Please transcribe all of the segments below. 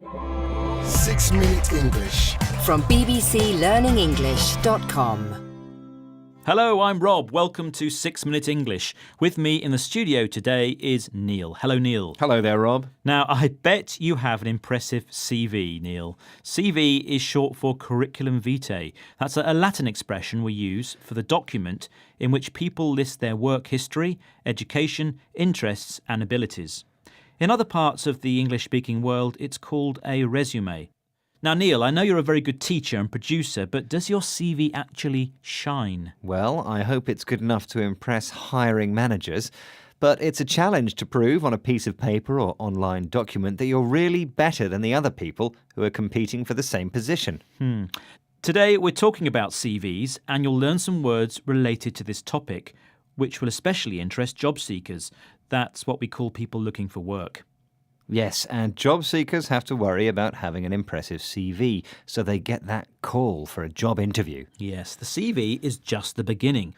6-Minute English from bbclearningenglish.com. Hello, I'm Rob. Welcome to 6-Minute English. With me in the studio today is Neil. Hello, Neil. Hello there, Rob. Now, I bet you have an impressive CV, Neil. CV is short for curriculum vitae. That's a Latin expression we use for the document in which people list their work history, education, interests and abilities. In other parts of the English-speaking world, it's called a resume. Now, Neil, I know you're a very good teacher and producer, but does your CV actually shine? Well, I hope it's good enough to impress hiring managers, but it's a challenge to prove on a piece of paper or online document that you're really better than the other people who are competing for the same position. Today, we're talking about CVs, and you'll learn some words related to this topic, which will especially interest job seekers. That's what we call people looking for work. Yes, and job seekers have to worry about having an impressive CV, so they get that call for a job interview. Yes, the CV is just the beginning.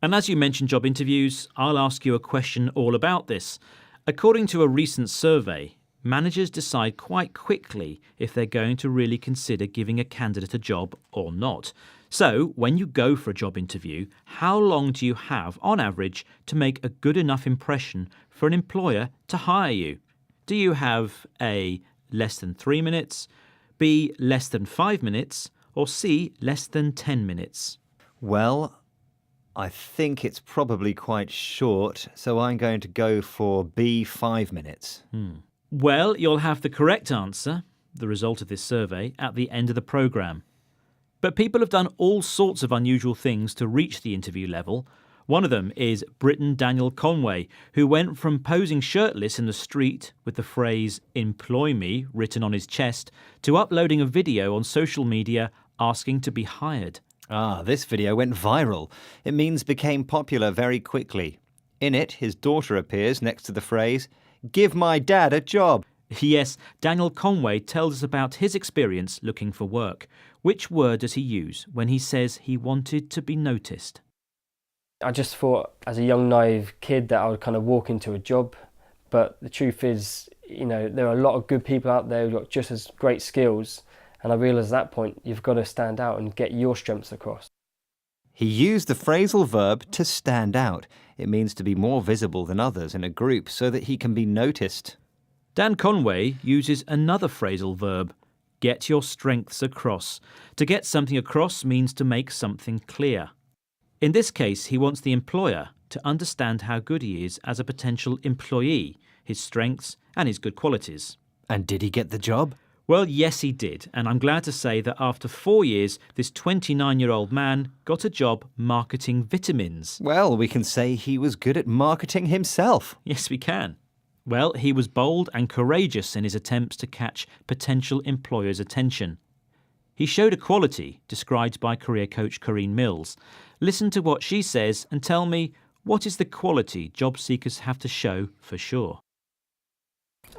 And as you mentioned job interviews, I'll ask you a question all about this. According to a recent survey, managers decide quite quickly if they're going to really consider giving a candidate a job or not. So, when you go for a job interview, how long do you have, on average, to make a good enough impression for an employer to hire you? Do you have A, less than 3 minutes, B, less than 5 minutes, or C, less than 10 minutes? Well, I think it's probably quite short, so I'm going to go for B, 5 minutes. Well, you'll have the correct answer, the result of this survey, at the end of the programme. But people have done all sorts of unusual things to reach the interview level. One of them is Briton Daniel Conway, who went from posing shirtless in the street with the phrase "employ me" written on his chest to uploading a video on social media asking to be hired. This video went viral. It means became popular very quickly. In it, his daughter appears next to the phrase, "Give my dad a job." Yes, Daniel Conway tells us about his experience looking for work. Which word does he use when he says he wanted to be noticed? I just thought as a young naive kid that I would kind of walk into a job, but the truth is, there are a lot of good people out there who've got just as great skills, and I realised at that point you've got to stand out and get your strengths across. He used the phrasal verb to stand out. It means to be more visible than others in a group so that he can be noticed. Dan Conway uses another phrasal verb, get your strengths across. To get something across means to make something clear. In this case, he wants the employer to understand how good he is as a potential employee, his strengths and his good qualities. And did he get the job? Well, yes, he did. And I'm glad to say that after 4 years, this 29-year-old man got a job marketing vitamins. Well, we can say he was good at marketing himself. Yes, we can. Well, he was bold and courageous in his attempts to catch potential employers' attention. He showed a quality described by career coach Corinne Mills. Listen to what she says and tell me, what is the quality job seekers have to show for sure?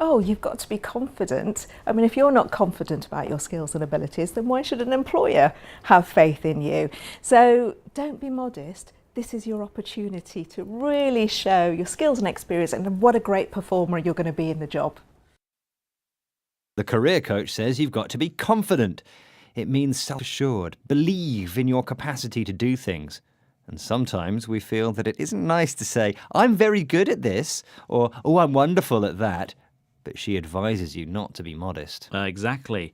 Oh, you've got to be confident. I mean, if you're not confident about your skills and abilities, then why should an employer have faith in you? So don't be modest. This is your opportunity to really show your skills and experience and what a great performer you're going to be in the job. The career coach says you've got to be confident. It means self-assured, believe in your capacity to do things. And sometimes we feel that it isn't nice to say, "I'm very good at this," or "Oh, I'm wonderful at that." But she advises you not to be modest. Exactly.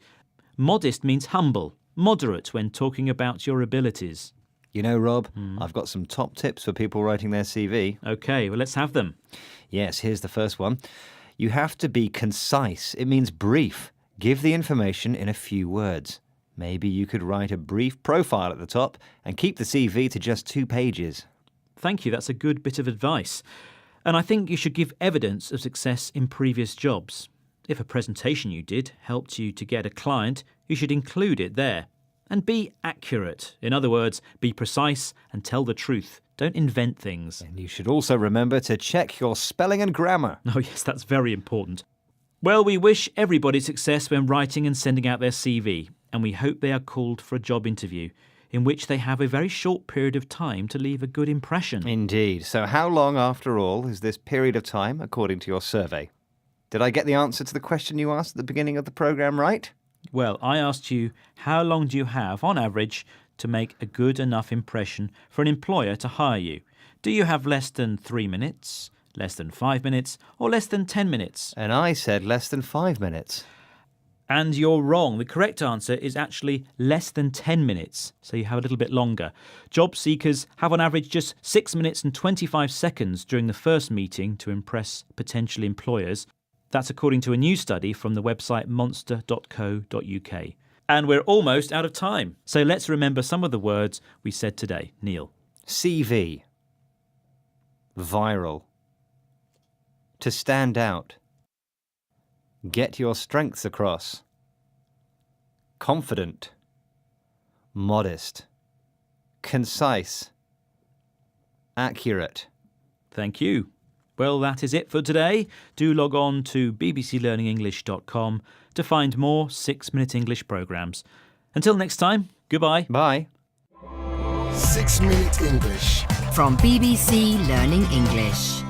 Modest means humble, moderate when talking about your abilities. You know, Rob, I've got some top tips for people writing their CV. OK, well, let's have them. Yes, here's the first one. You have to be concise. It means brief. Give the information in a few words. Maybe you could write a brief profile at the top and keep the CV to just 2 pages. Thank you, that's a good bit of advice. And I think you should give evidence of success in previous jobs. If a presentation you did helped you to get a client, you should include it there. And be accurate. In other words, be precise and tell the truth. Don't invent things. And you should also remember to check your spelling and grammar. Oh yes, that's very important. Well, we wish everybody success when writing and sending out their CV, and we hope they are called for a job interview, in which they have a very short period of time to leave a good impression. Indeed. So how long, after all, is this period of time, according to your survey? Did I get the answer to the question you asked at the beginning of the programme right? Well, I asked you, how long do you have, on average, to make a good enough impression for an employer to hire you? Do you have less than 3 minutes, less than 5 minutes, or less than 10 minutes? And I said less than 5 minutes. And you're wrong. The correct answer is actually less than 10 minutes, so you have a little bit longer. Job seekers have on average just 6 minutes and 25 seconds during the first meeting to impress potential employers. That's according to a new study from the website monster.co.uk. And we're almost out of time. So let's remember some of the words we said today. Neil. CV. Viral. To stand out. Get your strengths across. Confident. Modest. Concise. Accurate. Thank you. Well, that is it for today. Do log on to bbclearningenglish.com to find more 6-Minute English programmes. Until next time, goodbye. Bye. 6 Minute English. From BBC Learning English.